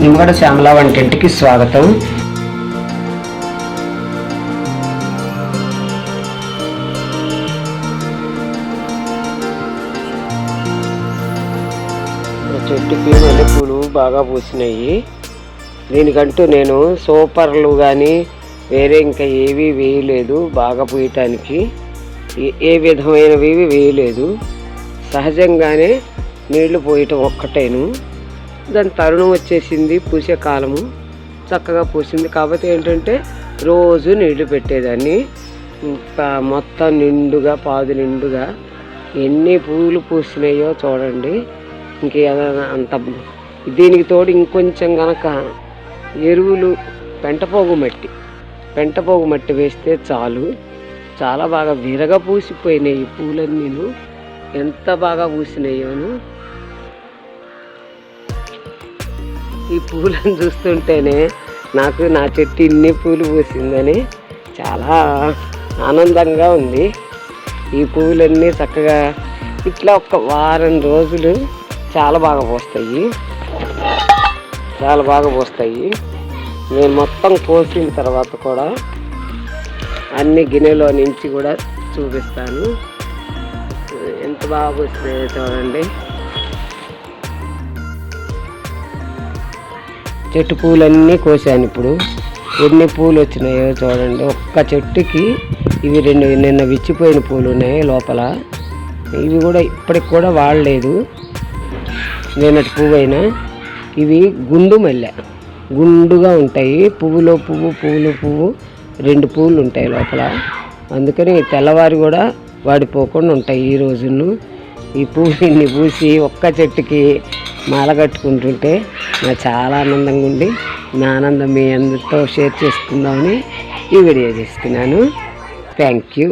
నిమ్మగడ్డ శ్యామల వంటింటికి స్వాగతం. చెట్టుకి మల్లెపూలు బాగా పూసినాయి. దీనికంటూ నేను సూపర్లు కానీ వేరే ఇంకా ఏవి వేయలేదు. బాగా పూయటానికి ఏ విధమైనవి వేయలేదు. సహజంగానే నీళ్లు పోయటం ఒక్కటేను. దాని తరుణం వచ్చేసింది, పూసే కాలము చక్కగా పూసింది. కాకపోతే ఏంటంటే రోజు నీళ్లు పెట్టేదాన్ని. మొత్తం నిండుగా పాదు నిండుగా ఎన్ని పూలు పూసినాయో చూడండి. ఇంక అంత దీనికి తోడు ఇంకొంచెం కనుక ఎరువులు పెంటపోగు మట్టి వేస్తే చాలు. చాలా బాగా విరగ పూసిపోయినాయి ఈ పూలన్నీను. ఎంత బాగా పూసినాయోను. ఈ పూలను చూస్తుంటేనే నాకు నా చెట్టు ఇన్ని పూలు పూసిందని చాలా ఆనందంగా ఉంది. ఈ పూలన్నీ చక్కగా ఇట్లా ఒక వారం రోజులు చాలా బాగా పూస్తాయి. నేను మొత్తం కోసిన తర్వాత కూడా అన్ని గిన్నెలో నుంచి కూడా చూపిస్తాను. ఎంత బాగా పూస్తున్నాయో చూడండి. చెట్టు పూలన్నీ కోసాను. ఇప్పుడు ఎన్ని పూలు వచ్చినాయో చూడండి. ఒక్క చెట్టుకి ఇవి 2 నిన్న విచ్చిపోయిన పూలు ఉన్నాయి లోపల. ఇవి కూడా ఇప్పటికి కూడా వాడలేదు. నేనటి పువ్వు అయినా ఇవి గుండు మల్లె, గుండుగా ఉంటాయి. పువ్వులో పువ్వు 2 పూలు ఉంటాయి లోపల. అందుకని తెల్లవారి కూడా వాడిపోకుండా ఉంటాయి. ఈ రోజును ఈ పువ్వు ఇన్ని పూసి ఒక్క చెట్టుకి మాల కట్టుకుంటుంటే నాకు చాలా ఆనందంగా ఉండి, నా ఆనందం మీ అందరితో షేర్ చేసుకుందామని ఈ వీడియో చేస్తున్నాను. Thank you.